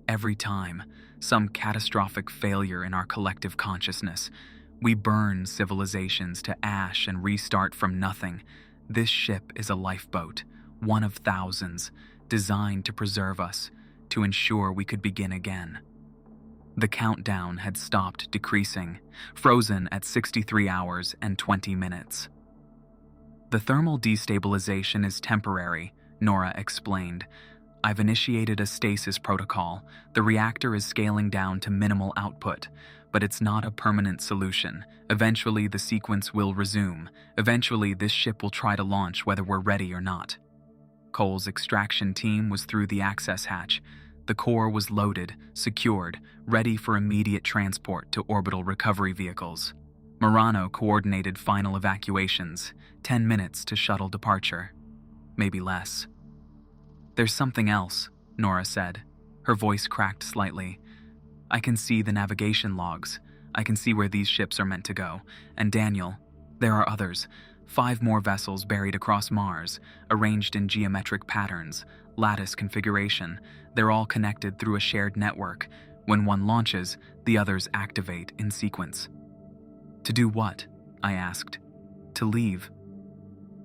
Every time, some catastrophic failure in our collective consciousness. We burn civilizations to ash and restart from nothing. This ship is a lifeboat, one of thousands, designed to preserve us, to ensure we could begin again." The countdown had stopped decreasing, frozen at 63 hours and 20 minutes. "The thermal destabilization is temporary," Norah explained. "I've initiated a stasis protocol. The reactor is scaling down to minimal output, but it's not a permanent solution. Eventually, the sequence will resume. Eventually, this ship will try to launch whether we're ready or not." Cole's extraction team was through the access hatch. The core was loaded, secured, ready for immediate transport to orbital recovery vehicles. Morano coordinated final evacuations, 10 minutes to shuttle departure. Maybe less. "There's something else," Norah said. Her voice cracked slightly. "I can see the navigation logs. I can see where these ships are meant to go. And Daniel, there are others. 5 more vessels buried across Mars, arranged in geometric patterns, lattice configuration. They're all connected through a shared network. When one launches, the others activate in sequence." "To do what?" I asked. "To leave.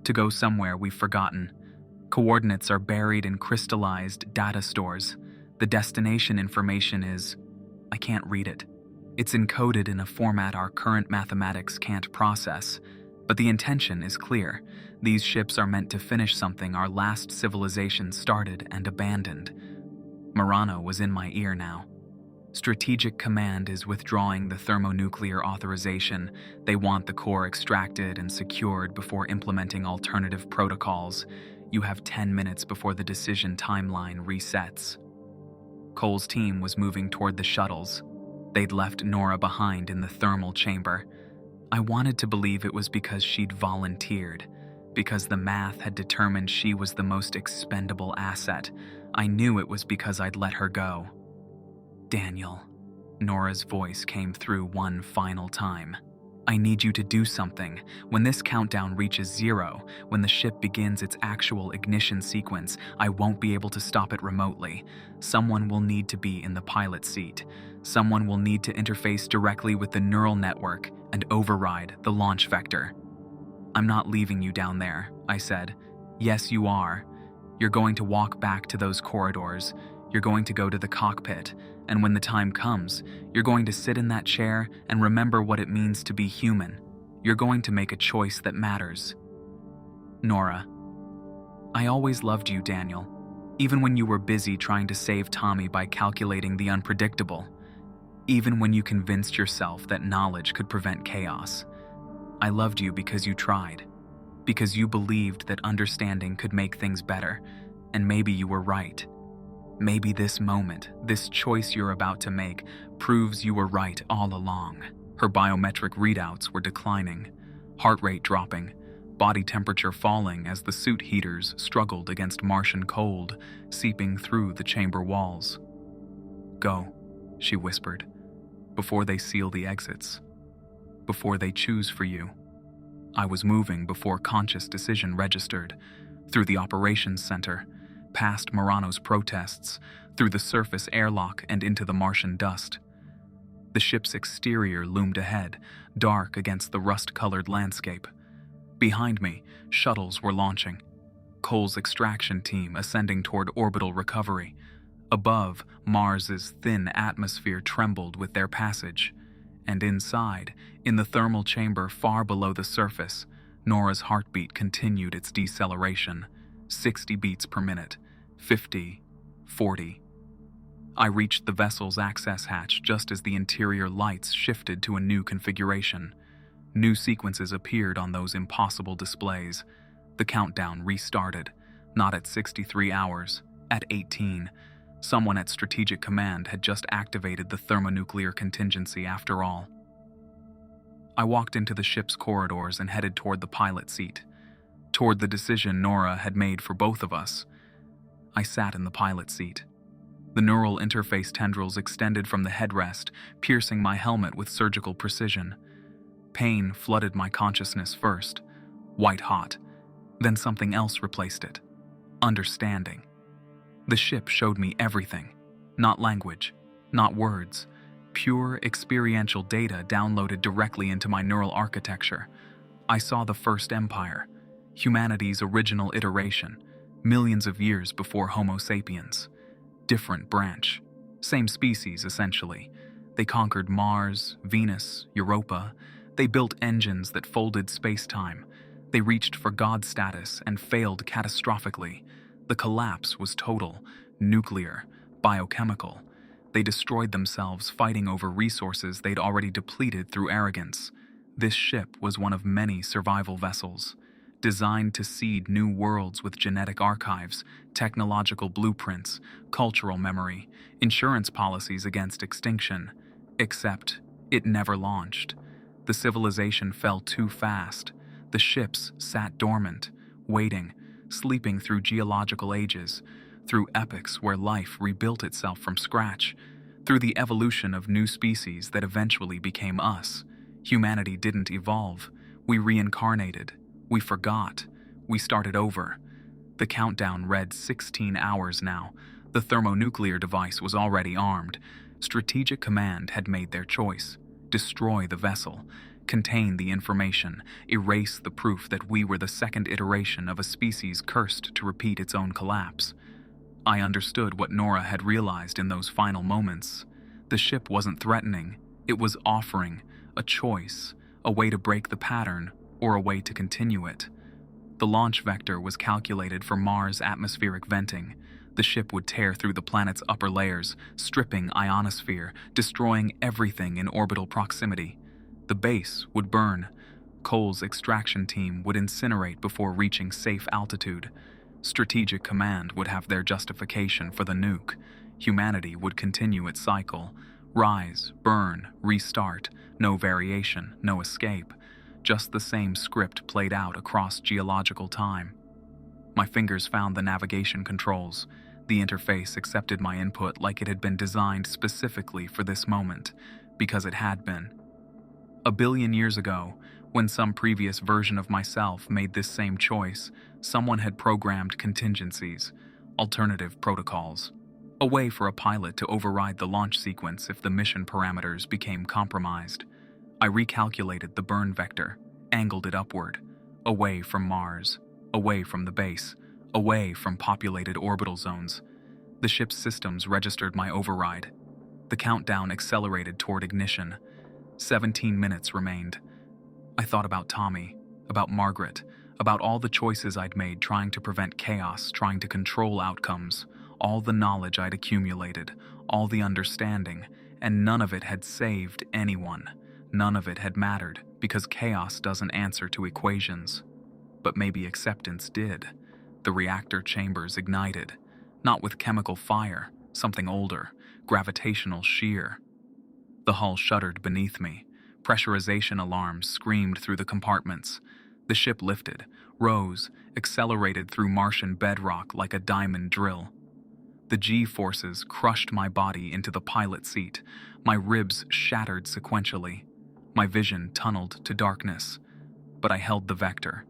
To go somewhere we've forgotten. Coordinates are buried in crystallized data stores. The destination information is... I can't read it. It's encoded in a format our current mathematics can't process. But the intention is clear. These ships are meant to finish something our last civilization started and abandoned." Morano was in my ear now. "Strategic Command is withdrawing the thermonuclear authorization. They want the core extracted and secured before implementing alternative protocols. You have 10 minutes before the decision timeline resets." Cole's team was moving toward the shuttles. They'd left Norah behind in the thermal chamber. I wanted to believe it was because she'd volunteered, because the math had determined she was the most expendable asset. I knew it was because I'd let her go. "Daniel," Norah's voice came through one final time. "I need you to do something. When this countdown reaches 0, when the ship begins its actual ignition sequence, I won't be able to stop it remotely. Someone will need to be in the pilot seat. Someone will need to interface directly with the neural network and override the launch vector." "I'm not leaving you down there," I said. "Yes, you are. You're going to walk back to those corridors. You're going to go to the cockpit. And when the time comes, you're going to sit in that chair and remember what it means to be human. You're going to make a choice that matters." "Norah, I always loved you, Daniel, even when you were busy trying to save Tommy by calculating the unpredictable. Even when you convinced yourself that knowledge could prevent chaos. I loved you because you tried. because you believed that understanding could make things better, and maybe you were right. Maybe this moment, this choice you're about to make, proves you were right all along. Her biometric readouts were declining, heart rate dropping, body temperature falling as the suit heaters struggled against Martian cold, seeping through the chamber walls. "Go," she whispered, "before they seal the exits. Before they choose for you." I was moving before conscious decision registered, through the operations center, past Morano's protests, through the surface airlock and into the Martian dust. The ship's exterior loomed ahead, dark against the rust-colored landscape. Behind me, shuttles were launching. Cole's extraction team ascending toward orbital recovery. Above, Mars's thin atmosphere trembled with their passage. And inside, in the thermal chamber far below the surface, Norah's heartbeat continued its deceleration. 60 beats per minute, 50, 40. I reached the vessel's access hatch just as the interior lights shifted to a new configuration. New sequences appeared on those impossible displays. The countdown restarted, not at 63 hours, at 18. Someone at Strategic Command had just activated the thermonuclear contingency after all. I walked into the ship's corridors and headed toward the pilot seat, toward the decision Norah had made for both of us. I sat in the pilot seat. The neural interface tendrils extended from the headrest, piercing my helmet with surgical precision. Pain flooded my consciousness first, white-hot. Then something else replaced it. Understanding. The ship showed me everything. Not language, not words. Pure experiential data downloaded directly into my neural architecture. I saw the first empire, humanity's original iteration, millions of years before Homo sapiens. Different branch. Same species, essentially. They conquered Mars, Venus, Europa. They built engines that folded space-time. They reached for God status and failed catastrophically. The collapse was total, nuclear, biochemical. They destroyed themselves fighting over resources they'd already depleted through arrogance. This ship was one of many survival vessels, designed to seed new worlds with genetic archives, technological blueprints, cultural memory, insurance policies against extinction. Except, it never launched. The civilization fell too fast. The ships sat dormant, waiting, sleeping through geological ages, through epochs where life rebuilt itself from scratch, through the evolution of new species that eventually became us. Humanity didn't evolve. We reincarnated. We forgot. We started over. The countdown read 16 hours now. The thermonuclear device was already armed. Strategic Command had made their choice. Destroy the vessel. Contain the information. Erase the proof that we were the second iteration of a species cursed to repeat its own collapse. I understood what Norah had realized in those final moments. The ship wasn't threatening. It was offering a choice, a way to break the pattern, or a way to continue it. The launch vector was calculated for Mars atmospheric venting. The ship would tear through the planet's upper layers, stripping ionosphere, destroying everything in orbital proximity. The base would burn. Cole's extraction team would incinerate before reaching safe altitude. Strategic Command would have their justification for the nuke. Humanity would continue its cycle. Rise, burn, restart. No variation, no escape. Just the same script played out across geological time. My fingers found the navigation controls. The interface accepted my input like it had been designed specifically for this moment, because it had been. A billion years ago, when some previous version of myself made this same choice, someone had programmed contingencies, alternative protocols, a way for a pilot to override the launch sequence if the mission parameters became compromised. I recalculated the burn vector, angled it upward, away from Mars, away from the base, away from populated orbital zones. The ship's systems registered my override. The countdown accelerated toward ignition. 17 minutes remained. I thought about Tommy, about Margaret, about all the choices I'd made trying to prevent chaos, trying to control outcomes, all the knowledge I'd accumulated, all the understanding, and none of it had saved anyone. None of it had mattered, because chaos doesn't answer to equations. but maybe acceptance did. The reactor chambers ignited, not with chemical fire, something older, gravitational shear. The hull shuddered beneath me. Pressurization alarms screamed through the compartments. The ship lifted, rose, accelerated through Martian bedrock like a diamond drill. The G-forces crushed my body into the pilot seat. My ribs shattered sequentially. My vision tunneled to darkness. But I held the vector,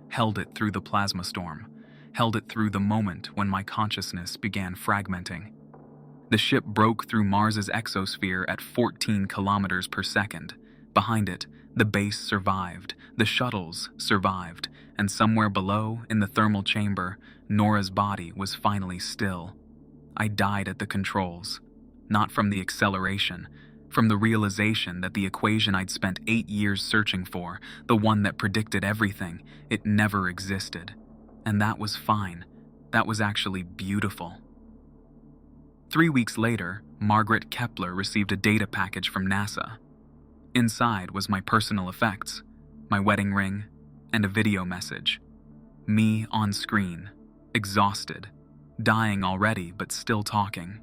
held it through the plasma storm, held it through the moment when my consciousness began fragmenting. The ship broke through Mars's exosphere at 14 kilometers per second. Behind it, the base survived, the shuttles survived, and somewhere below, in the thermal chamber, Norah's body was finally still. I died at the controls, not from the acceleration, from the realization that the equation I'd spent 8 years searching for, the one that predicted everything, it never existed. And that was fine. That was actually beautiful. 3 weeks later, Margaret Kepler received a data package from NASA. Inside was my personal effects, my wedding ring, and a video message. Me on screen, exhausted, dying already but still talking.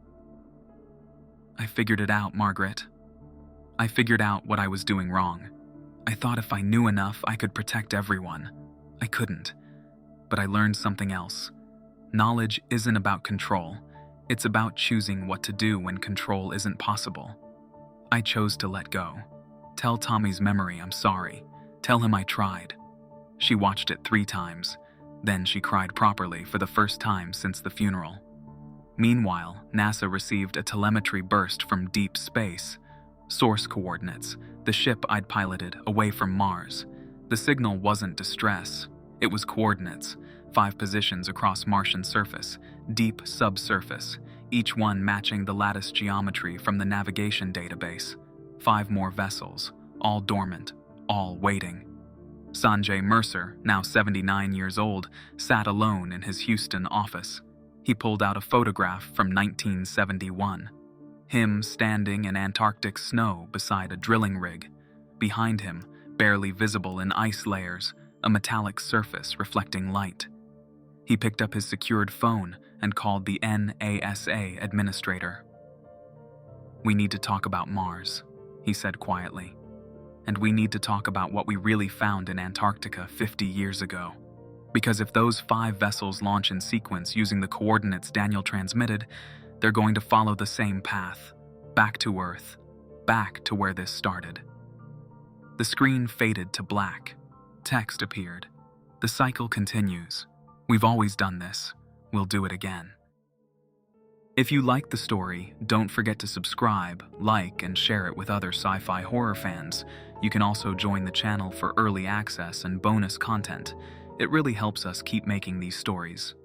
I figured it out, Margaret. I figured out what I was doing wrong. I thought if I knew enough, I could protect everyone. I couldn't. But I learned something else. Knowledge isn't about control. It's about choosing what to do when control isn't possible. I chose to let go. Tell Tommy's memory I'm sorry. Tell him I tried. She watched it 3 times. Then she cried properly for the first time since the funeral. Meanwhile, NASA received a telemetry burst from deep space. Source coordinates, the ship I'd piloted away from Mars. The signal wasn't distress. It was coordinates, 5 positions across Martian surface, deep subsurface, each one matching the lattice geometry from the navigation database. 5 more vessels, all dormant, all waiting. Sanjay Mercer, now 79 years old, sat alone in his Houston office. He pulled out a photograph from 1971. Him standing in Antarctic snow beside a drilling rig. Behind him, barely visible in ice layers, a metallic surface reflecting light. He picked up his secured phone and called the NASA administrator. "We need to talk about Mars," he said quietly. "And we need to talk about what we really found in Antarctica 50 years ago. Because if those 5 vessels launch in sequence using the coordinates Daniel transmitted, they're going to follow the same path, back to Earth, back to where this started." The screen faded to black. Text appeared. "The cycle continues. We've always done this. We'll do it again." If you like the story, don't forget to subscribe, like, and share it with other sci-fi horror fans. You can also join the channel for early access and bonus content. It really helps us keep making these stories.